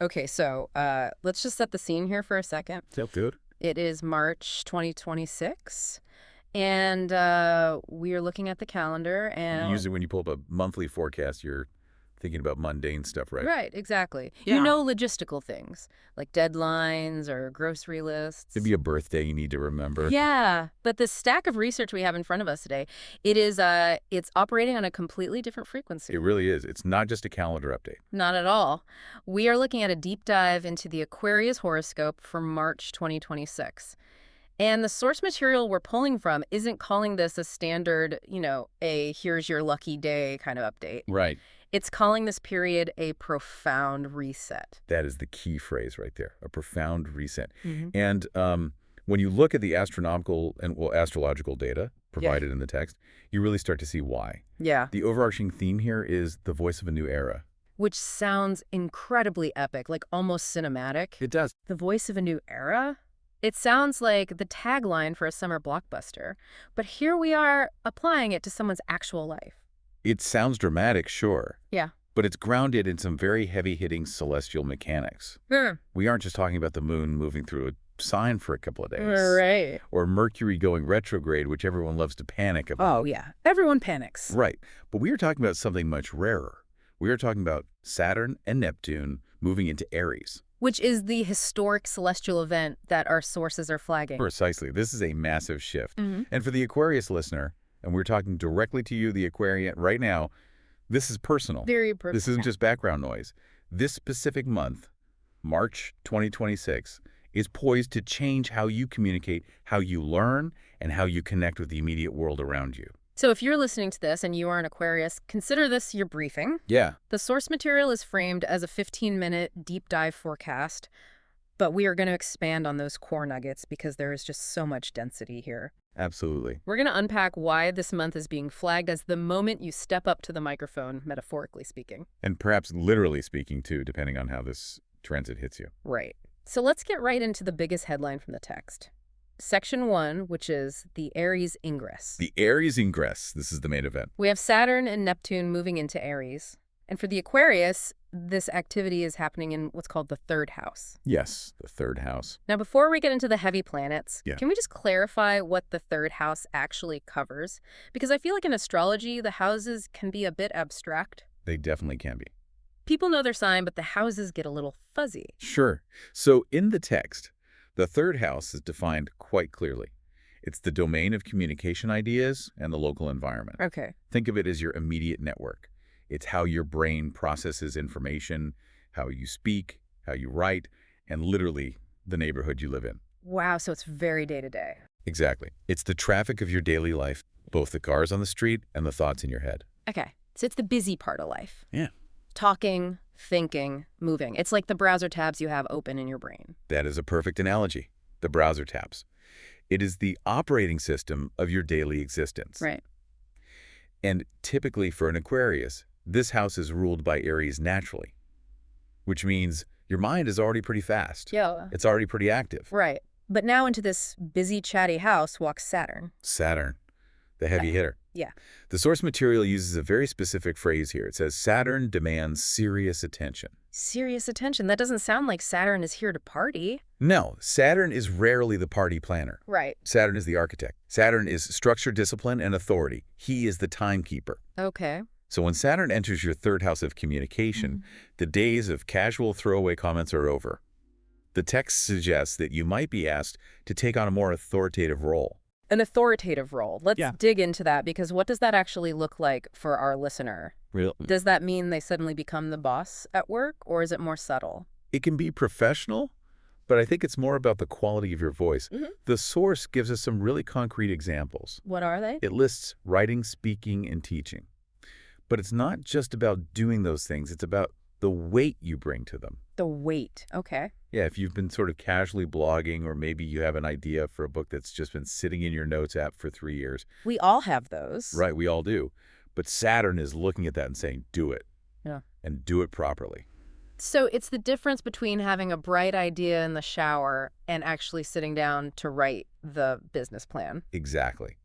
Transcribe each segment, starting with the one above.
Okay, so let's just set the scene here for a second. Sounds good. It is March 2026, and we are looking at the calendar, and Usually when you pull up a monthly forecast, you're thinking about mundane stuff, right? right, exactly. Yeah. You know, logistical things like deadlines or grocery lists. Maybe a birthday you need to remember. Yeah, but the stack of research we have in front of us today, it's operating on a completely different frequency. It really is. It's not just a calendar update. Not at all. We are looking at a deep dive into the Aquarius horoscope for March 2026. And the source material we're pulling from isn't calling this a standard, a here's your lucky day kind of update. Right. It's calling this period a profound reset. That is the key phrase right there, a profound reset. Mm-hmm. And when you look at the astronomical and, astrological data provided in the text, you really start to see why. Yeah. The overarching theme here is the voice of a new era. Which sounds incredibly epic, like almost cinematic. It does. The voice of a new era? It sounds like the tagline for a summer blockbuster. But here we are applying it to someone's actual life. It sounds dramatic, sure. Yeah. But it's grounded in some very heavy-hitting celestial mechanics. We aren't just talking about the moon moving through a sign for a couple of days. Right. Or Mercury going retrograde, which everyone loves to panic about. Oh, yeah. Everyone panics. Right. But we are talking about something much rarer. We are talking about Saturn and Neptune moving into Aries. Which is the historic celestial event that our sources are flagging. Precisely. This is a massive shift. Mm-hmm. And for the Aquarius listener, and we're talking directly to you, the Aquarian, right now, this is personal. Very personal. This isn't just background noise. This specific month, March 2026, is poised to change how you communicate, how you learn, and how you connect with the immediate world around you. So if you're listening to this and you are an Aquarius, consider this your briefing. Yeah. The source material is framed as a 15-minute deep dive forecast, but we are going to expand on those core nuggets because there is just so much density here. Absolutely. We're going to unpack why this month is being flagged as the moment you step up to the microphone, metaphorically speaking. And perhaps literally speaking, too, depending on how this transit hits you. Right. So let's get right into the biggest headline from the text. Section 1, which is the Aries Ingress. The Aries Ingress. This is the main event. We have Saturn and Neptune moving into Aries. And for the Aquarius, this activity is happening in what's called the third house. Yes, the third house. Now, before we get into the heavy planets, Yeah. Can we just clarify what the third house actually covers? Because I feel like in astrology, the houses can be a bit abstract. They definitely can be. People know their sign, but the houses get a little fuzzy. Sure. So in the text, the third house is defined quite clearly. It's the domain of communication ideas and the local environment. Okay. Think of it as your immediate network. It's how your brain processes information, how you speak, how you write, and literally the neighborhood you live in. Wow, so it's very day-to-day. Exactly. It's the traffic of your daily life, both the cars on the street and the thoughts in your head. Okay, so it's the busy part of life. Yeah. Talking, thinking, moving. It's like the browser tabs you have open in your brain. That is a perfect analogy. The browser tabs. It is the operating system of your daily existence. Right. And typically for an Aquarius, this house is ruled by Aries naturally, which means your mind is already pretty fast. Yeah. It's already pretty active. Right. But now into this busy, chatty house walks Saturn. Saturn, the heavy hitter. Yeah. The source material uses a very specific phrase here. It says Saturn demands serious attention. Serious attention. That doesn't sound like Saturn is here to party. No, Saturn is rarely the party planner. Right. Saturn is the architect. Saturn is structure, discipline, and authority. He is the timekeeper. Okay. So when Saturn enters your third house of communication, the days of casual throwaway comments are over. The text suggests that you might be asked to take on a more authoritative role. An authoritative role. Let's Yeah. dig into that, because what does that actually look like for our listener? Does that mean they suddenly become the boss at work, or is it more subtle? It can be professional, but I think it's more about the quality of your voice. The source gives us some really concrete examples. What are they? It lists writing, speaking, and teaching. But it's not just about doing those things. It's about the weight you bring to them. The weight. Okay. Yeah, if you've been sort of casually blogging, or maybe you have an idea for a book that's just been sitting in your notes app for 3 years. We all have those. Right, we all do. But Saturn is looking at that and saying, do it. Yeah. And do it properly. So it's the difference between having a bright idea in the shower and actually sitting down to write the business plan. Exactly.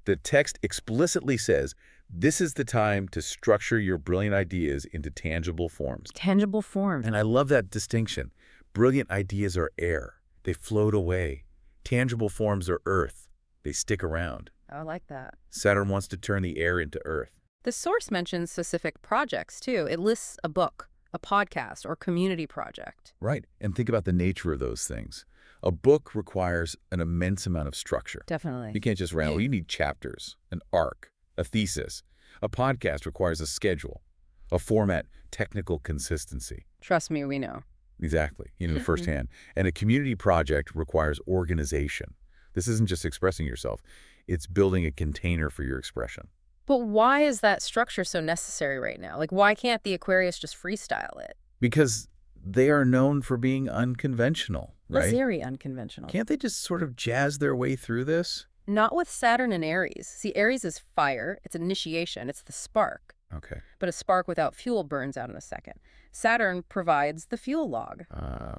The text explicitly says, This is the time to structure your brilliant ideas into tangible forms. Tangible form. And I love that distinction. Brilliant ideas are air. They float away. Tangible forms are earth. They stick around. I like that. Saturn wants to turn the air into earth. The source mentions specific projects, too. It lists a book, a podcast, or community project. Right. And think about the nature of those things. A book requires an immense amount of structure. Definitely. You can't just ramble. You need chapters, an arc, a thesis. A podcast requires a schedule, a format, technical consistency. Trust me, we know. Exactly, firsthand. And a community project requires organization. This isn't just expressing yourself. It's building a container for your expression. But why is that structure so necessary right now? Like, why can't the Aquarius just freestyle it? Because they are known for being unconventional, right? Very unconventional. Can't they just sort of jazz their way through this? Not with Saturn and Aries. See, Aries is fire. It's initiation. It's the spark. Okay. But a spark without fuel burns out in a second. Saturn provides the fuel log.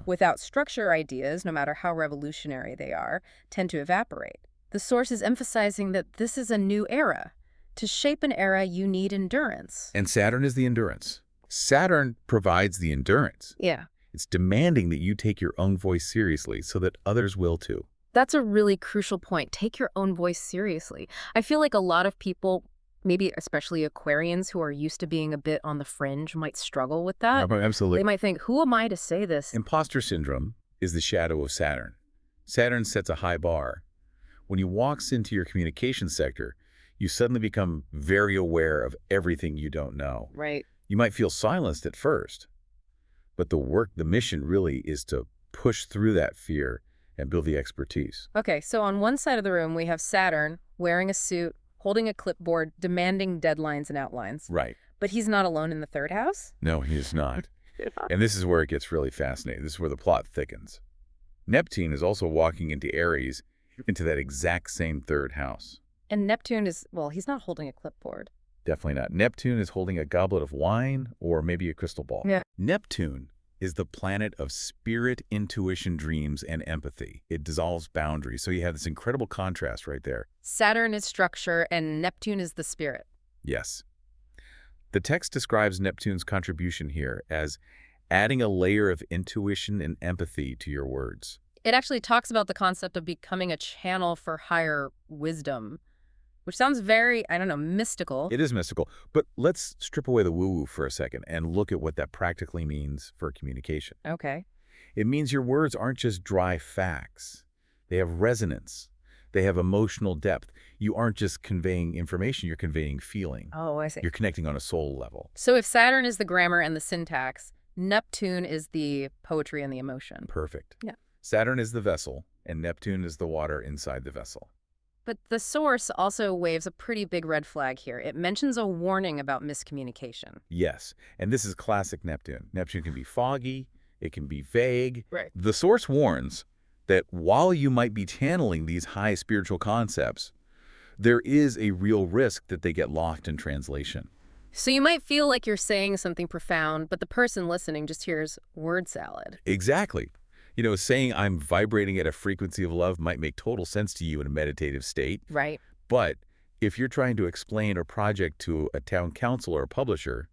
Without structure, ideas, no matter how revolutionary they are, tend to evaporate. The source is emphasizing that this is a new era. To shape an era, you need endurance. And Saturn is the endurance. Saturn provides the endurance. Yeah. It's demanding that you take your own voice seriously so that others will too. That's a really crucial point. Take your own voice seriously. I feel like a lot of people, maybe especially Aquarians who are used to being a bit on the fringe, might struggle with that. Absolutely. They might think, who am I to say this? Imposter syndrome is the shadow of Saturn. Saturn sets a high bar. When he walks into your communication sector, you suddenly become very aware of everything you don't know. Right. You might feel silenced at first, but the mission really is to push through that fear and build the expertise. Okay, so on one side of the room, we have Saturn wearing a suit, holding a clipboard, demanding deadlines and outlines. Right. But he's not alone in the third house? No, he is not. And this is where it gets really fascinating. This is where the plot thickens. Neptune is also walking into Aries, into that exact same third house. And Neptune is, well, he's not holding a clipboard. Definitely not. Neptune is holding a goblet of wine or maybe a crystal ball. Yeah. Neptune is the planet of spirit, intuition, dreams, and empathy. It dissolves boundaries. So you have this incredible contrast right there. Saturn is structure and Neptune is the spirit. Yes. The text describes Neptune's contribution here as adding a layer of intuition and empathy to your words. It actually talks about the concept of becoming a channel for higher wisdom, which sounds very, I don't know, mystical. It is mystical. But let's strip away the woo-woo for a second and look at what that practically means for communication. Okay. It means your words aren't just dry facts. They have resonance. They have emotional depth. You aren't just conveying information, you're conveying feeling. Oh, I see. You're connecting on a soul level. So if Saturn is the grammar and the syntax, Neptune is the poetry and the emotion. Perfect. Yeah. Saturn is the vessel, and Neptune is the water inside the vessel. But the source also waves a pretty big red flag here. It mentions a warning about miscommunication. Yes, and this is classic Neptune. Neptune can be foggy, it can be vague. Right. The source warns that while you might be channeling these high spiritual concepts, there is a real risk that they get lost in translation. So you might feel like you're saying something profound, but the person listening just hears word salad. Exactly. Saying I'm vibrating at a frequency of love might make total sense to you in a meditative state. Right. But if you're trying to explain a project to a town council or a publisher,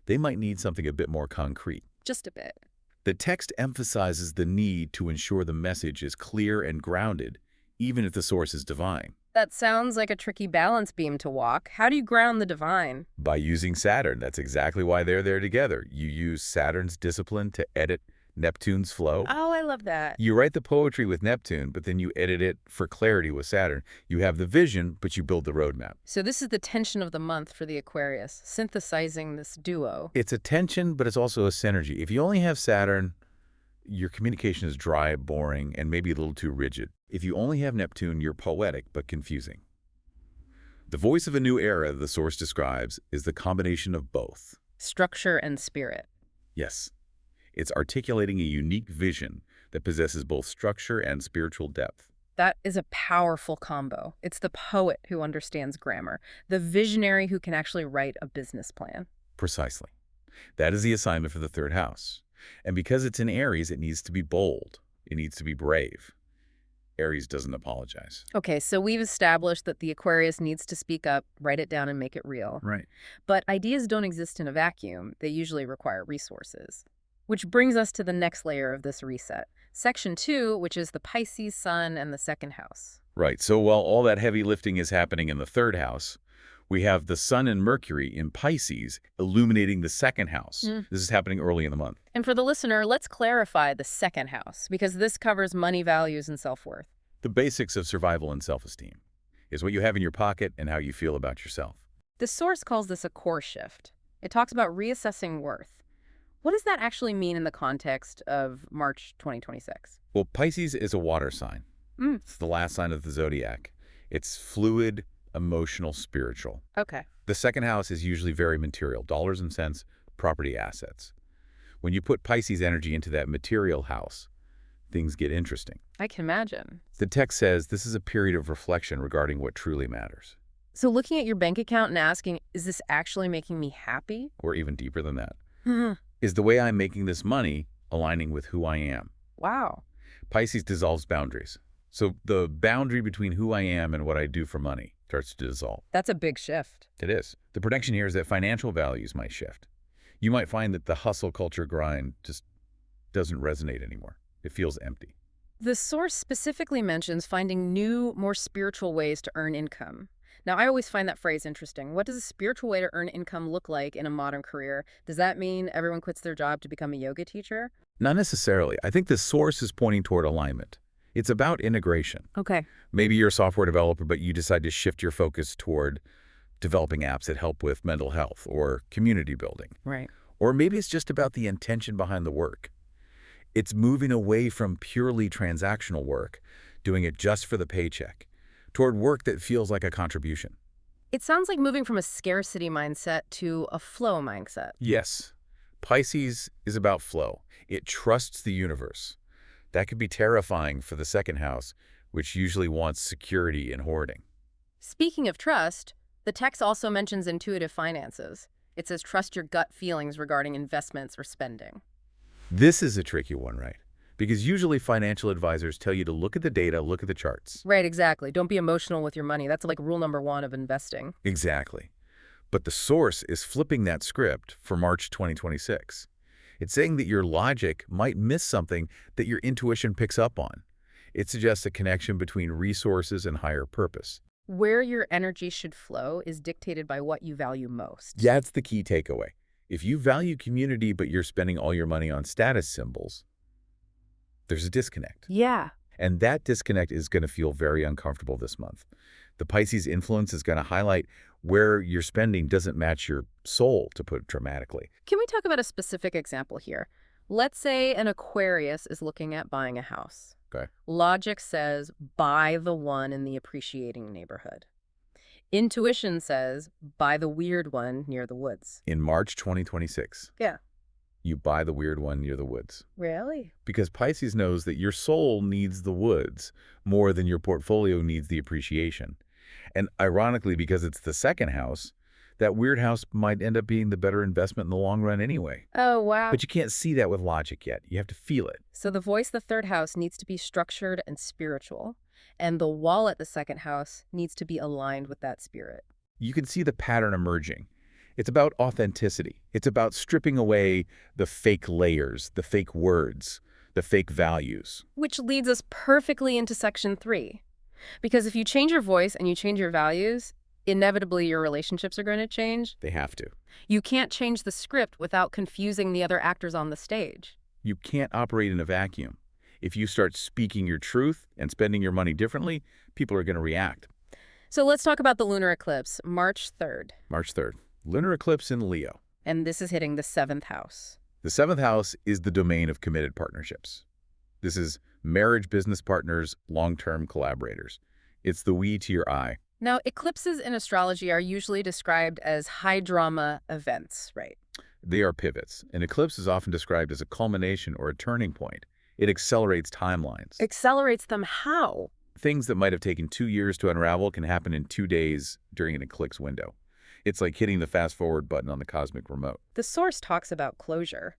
they might need something a bit more concrete. Just a bit. The text emphasizes the need to ensure the message is clear and grounded, even if the source is divine. That sounds like a tricky balance beam to walk. How do you ground the divine? By using Saturn. That's exactly why they're there together. You use Saturn's discipline to edit Neptune's flow. Oh, I love that. You write the poetry with Neptune, but then you edit it for clarity with Saturn. You have the vision, but you build the roadmap. So this is the tension of the month for the Aquarius, synthesizing this duo. It's a tension, but it's also a synergy. If you only have Saturn, your communication is dry, boring, and maybe a little too rigid. If you only have Neptune, you're poetic but confusing. The voice of a new era, the source describes, is the combination of both. Structure and spirit. Yes. It's articulating a unique vision that possesses both structure and spiritual depth. That is a powerful combo. It's the poet who understands grammar, the visionary who can actually write a business plan. Precisely. That is the assignment for the third house. And because it's in Aries, it needs to be bold. It needs to be brave. Aries doesn't apologize. Okay, so we've established that the Aquarius needs to speak up, write it down, and make it real. Right. But ideas don't exist in a vacuum. They usually require resources. Which brings us to the next layer of this reset. Section 2, which is the Pisces sun and the second house. Right. So while all that heavy lifting is happening in the third house, we have the Sun and Mercury in Pisces illuminating the second house. This is happening early in the month. And for the listener, let's clarify the second house, because this covers money, values, and self-worth. The basics of survival and self-esteem is what you have in your pocket and how you feel about yourself. The source calls this a core shift. It talks about reassessing worth. What does that actually mean in the context of March 2026? Well, Pisces is a water sign. It's the last sign of the Zodiac. It's fluid, emotional, spiritual. Okay. The second house is usually very material, dollars and cents, property assets. When you put Pisces energy into that material house, things get interesting. I can imagine. The text says this is a period of reflection regarding what truly matters. So looking at your bank account and asking, is this actually making me happy? Or even deeper than that. Is the way I'm making this money aligning with who I am? Wow. Pisces dissolves boundaries. So the boundary between who I am and what I do for money starts to dissolve. That's a big shift. It is. The prediction here is that financial values might shift. You might find that the hustle culture grind just doesn't resonate anymore. It feels empty. The source specifically mentions finding new, more spiritual ways to earn income. Now, I always find that phrase interesting. What does a spiritual way to earn income look like in a modern career? Does that mean everyone quits their job to become a yoga teacher? Not necessarily. I think the source is pointing toward alignment. It's about integration. Okay. Maybe you're a software developer, but you decide to shift your focus toward developing apps that help with mental health or community building. Right. Or maybe it's just about the intention behind the work. It's moving away from purely transactional work, doing it just for the paycheck, toward work that feels like a contribution. It sounds like moving from a scarcity mindset to a flow mindset. Yes, Pisces is about flow. It trusts the universe. That could be terrifying for the second house, which usually wants security and hoarding. Speaking of trust, the text also mentions intuitive finances. It says trust your gut feelings regarding investments or spending. This is a tricky one, right? Because usually financial advisors tell you to look at the data, look at the charts. Right, exactly. Don't be emotional with your money. That's like rule number 1 of investing. Exactly. But the source is flipping that script for March 2026. It's saying that your logic might miss something that your intuition picks up on. It suggests a connection between resources and higher purpose. Where your energy should flow is dictated by what you value most. That's the key takeaway. If you value community but you're spending all your money on status symbols, there's a disconnect. Yeah. And that disconnect is going to feel very uncomfortable this month. The Pisces influence is going to highlight where your spending doesn't match your soul, to put it dramatically. Can we talk about a specific example here? Let's say an Aquarius is looking at buying a house. Okay. Logic says buy the one in the appreciating neighborhood. Intuition says buy the weird one near the woods. In March 2026, Yeah. you buy the weird one near the woods. Really? Because Pisces knows that your soul needs the woods more than your portfolio needs the appreciation. And ironically, because it's the second house, that weird house might end up being the better investment in the long run anyway. Oh, wow. But you can't see that with logic yet. You have to feel it. So the voice, the third house, needs to be structured and spiritual. And the wall at the second house needs to be aligned with that spirit. You can see the pattern emerging. It's about authenticity. It's about stripping away the fake layers, the fake words, the fake values. Which leads us perfectly into section 3. Because if you change your voice and you change your values, inevitably your relationships are going to change. They have to. You can't change the script without confusing the other actors on the stage. You can't operate in a vacuum. If you start speaking your truth and spending your money differently, people are going to react. So let's talk about the lunar eclipse, March 3rd. March 3rd. Lunar eclipse in Leo. And this is hitting the 7th house. The 7th house is the domain of committed partnerships. This is marriage, business partners, long-term collaborators. It's the we to your I. Now, eclipses in astrology are usually described as high-drama events, right? They are pivots. An eclipse is often described as a culmination or a turning point. It accelerates timelines. Accelerates them how? Things that might have taken 2 years to unravel can happen in 2 days during an eclipse window. It's like hitting the fast-forward button on the cosmic remote. The source talks about closure.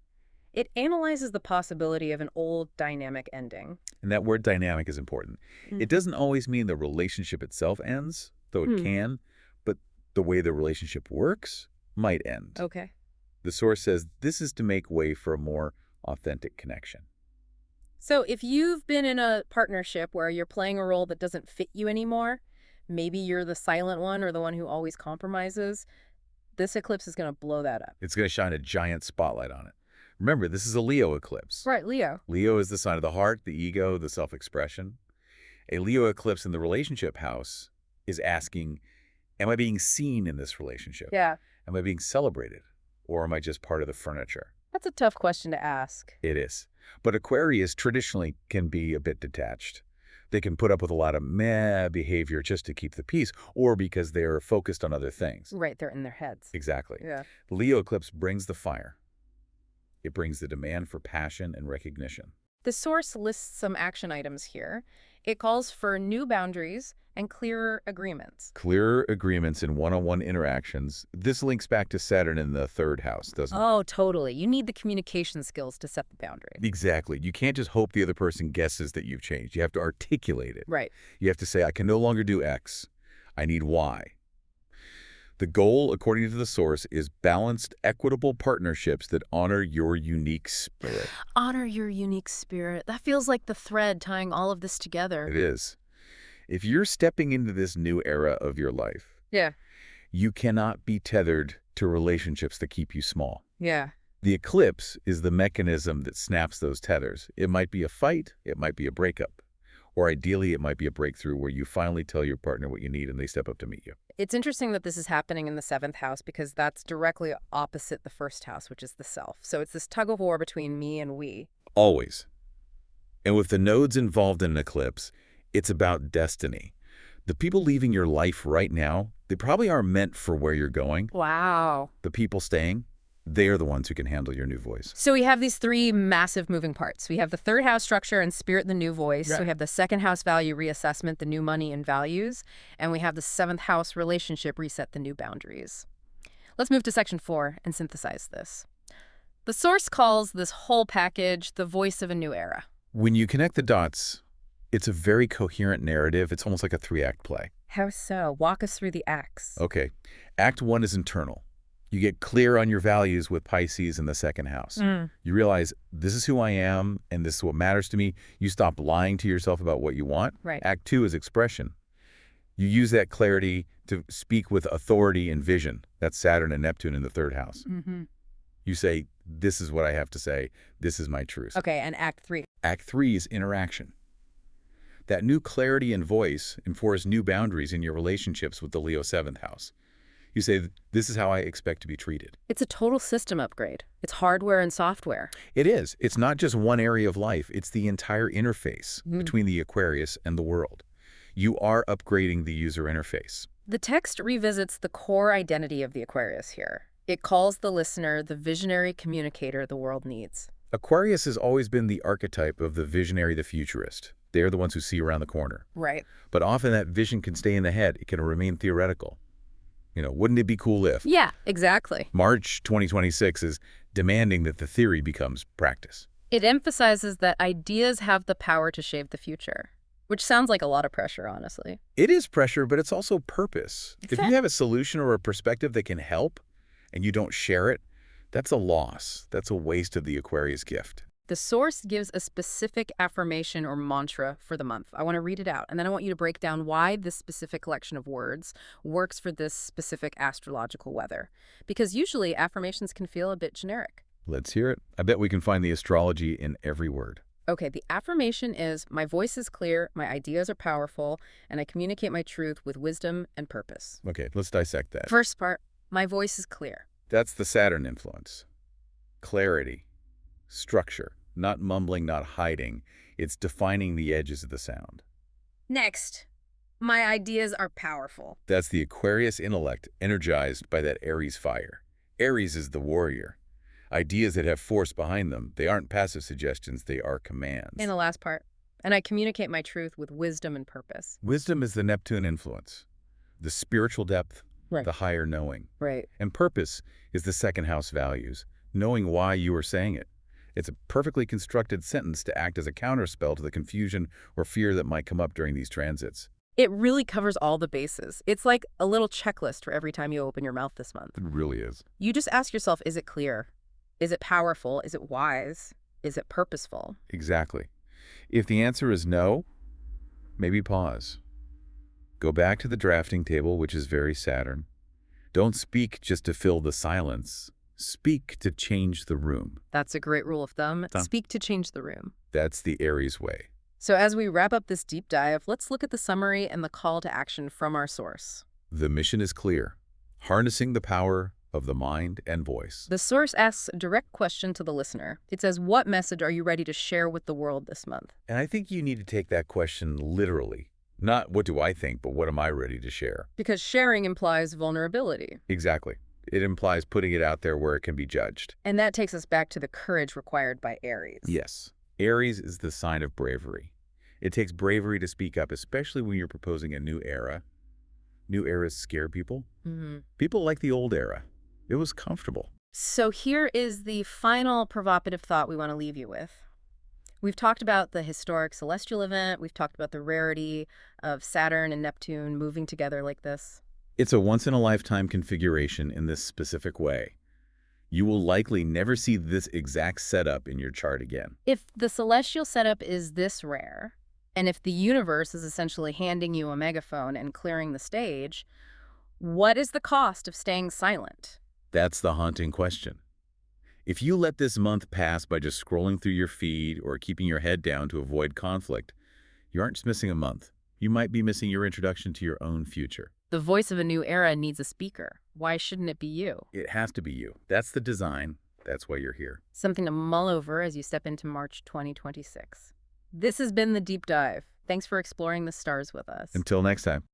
It analyzes the possibility of an old dynamic ending. And that word dynamic is important. It Mhm. doesn't always mean the relationship itself ends, though it Hmm. can, but the way the relationship works might end. Okay. The source says this is to make way for a more authentic connection. So if you've been in a partnership where you're playing a role that doesn't fit you anymore, maybe you're the silent one or the one who always compromises, this eclipse is going to blow that up. It's going to shine a giant spotlight on it. Remember, this is a Leo eclipse. Right, Leo. Leo is the sign of the heart, the ego, the self-expression. A Leo eclipse in the relationship house is asking, am I being seen in this relationship? Yeah. Am I being celebrated? Or am I just part of the furniture? That's a tough question to ask. It is. But Aquarius traditionally can be a bit detached. They can put up with a lot of meh behavior just to keep the peace, or because they're focused on other things. Right, they're in their heads. Exactly. Yeah. The Leo eclipse brings the fire. It brings the demand for passion and recognition. The source lists some action items here. It calls for new boundaries and clearer agreements. Clearer agreements in one-on-one interactions. This links back to Saturn in the third house, doesn't it? Oh, totally. You need the communication skills to set the boundary. Exactly. You can't just hope the other person guesses that you've changed. You have to articulate it. Right. You have to say, I can no longer do X. I need Y. The goal, according to the source, is balanced, equitable partnerships that honor your unique spirit. Honor your unique spirit. That feels like the thread tying all of this It together. is. If you're stepping into this new era of your life, Yeah. you cannot be tethered to relationships that keep you small. Yeah. The eclipse is the mechanism that snaps those tethers. It might be a fight, it might be a breakup, or ideally it might be a breakthrough where you finally tell your partner what you need and they step up to meet you. It's interesting that this is happening in the seventh house because that's directly opposite the first house, which is the self. So it's this tug of war between me and we. Always. And with the nodes involved in an eclipse, it's about destiny. The people leaving your life right now, they probably aren't meant for where you're going. Wow. The people staying, they are the ones who can handle your new voice. So we have these three massive moving parts. We have the third house structure and spirit, the new voice. Right. We have the second house value reassessment, the new money and values. And we have the seventh house relationship reset, the new boundaries. Let's move to section 4 and synthesize this. The source calls this whole package the voice of a new era. When you connect the dots, it's a very coherent narrative. It's almost like a 3-act play. How so? Walk us through the acts. Okay. Act 1 is internal. You get clear on your values with Pisces in the second house. You realize this is who I am and this is what matters to me. You stop lying to yourself about what you want. Right. Act 2 is expression. You use that clarity to speak with authority and vision. That's Saturn and Neptune in the third house. Mm-hmm. You say, this is what I have to say. This is my truth. Okay, and act 3. Act 3 is interaction. That new clarity and voice enforce new boundaries in your relationships with the Leo 7th house. You say, this is how I expect to be treated. It's a total system upgrade. It's hardware and software. It is. It's not just one area of life. It's the entire interface between the Aquarius and the world. You are upgrading the user interface. The text revisits the core identity of the Aquarius here. It calls the listener the visionary communicator the world needs. Aquarius has always been the archetype of the visionary, the futurist. They're the ones who see around the corner. Right. But often that vision can stay in the head. It can remain theoretical. You know, wouldn't it be cool if? Yeah, exactly. March 2026 is demanding that the theory becomes practice. It emphasizes that ideas have the power to shape the future, which sounds like a lot of pressure, honestly. It is pressure, but it's also purpose. If you have a solution or a perspective that can help and you don't share it, that's a loss. That's a waste of the Aquarius gift. The source gives a specific affirmation or mantra for the month. I want to read it out, and then I want you to break down why this specific collection of words works for this specific astrological weather. Because usually affirmations can feel a bit generic. Let's hear it. I bet we can find the astrology in every word. Okay, the affirmation is, my voice is clear, my ideas are powerful, and I communicate my truth with wisdom and purpose. Okay, let's dissect that. First part, my voice is clear. That's the Saturn influence. Clarity, structure, not mumbling, not hiding. It's defining the edges of the sound. Next, my ideas are powerful. That's the Aquarius intellect energized by that Aries fire. Aries is the warrior. Ideas that have force behind them, they aren't passive suggestions, they are commands. In the last part, and I communicate my truth with wisdom and purpose. Wisdom is the Neptune influence, the spiritual depth, Right. the higher knowing. Right. And purpose is the second house values, knowing why you are saying it. It's a perfectly constructed sentence to act as a counterspell to the confusion or fear that might come up during these transits. It really covers all the bases. It's like a little checklist for every time you open your mouth this month. It really is. You just ask yourself, is it clear? Is it powerful? Is it wise? Is it purposeful? Exactly. If the answer is no, maybe pause. Go back to the drafting table, which is very Saturn. Don't speak just to fill the silence. Speak to change the room. That's a great rule of thumb. Thumb. Speak to change the room. That's the Aries way. So as we wrap up this deep dive, let's look at the summary and the call to action from our source. The mission is clear. Harnessing the power of the mind and voice. The source asks a direct question to the listener. It says, what message are you ready to share with the world this month? And I think you need to take that question literally. Not what do I think, but what am I ready to share? Because sharing implies vulnerability. Exactly. It implies putting it out there where it can be judged. And that takes us back to the courage required by Aries. Yes. Aries is the sign of bravery. It takes bravery to speak up, especially when you're proposing a new era. New eras scare people. People like the old era. It was comfortable. So here is the final provocative thought we want to leave you with. We've talked about the historic celestial event. We've talked about the rarity of Saturn and Neptune moving together like this. It's a once-in-a-lifetime configuration in this specific way. You will likely never see this exact setup in your chart again. If the celestial setup is this rare, and if the universe is essentially handing you a megaphone and clearing the stage, what is the cost of staying silent? That's the haunting question. If you let this month pass by just scrolling through your feed or keeping your head down to avoid conflict, you aren't just missing a month. You might be missing your introduction to your own future. The voice of a new era needs a speaker. Why shouldn't it be you? It has to be you. That's the design. That's why you're here. Something to mull over as you step into March 2026. This has been The Deep Dive. Thanks for exploring the stars with us. Until next time.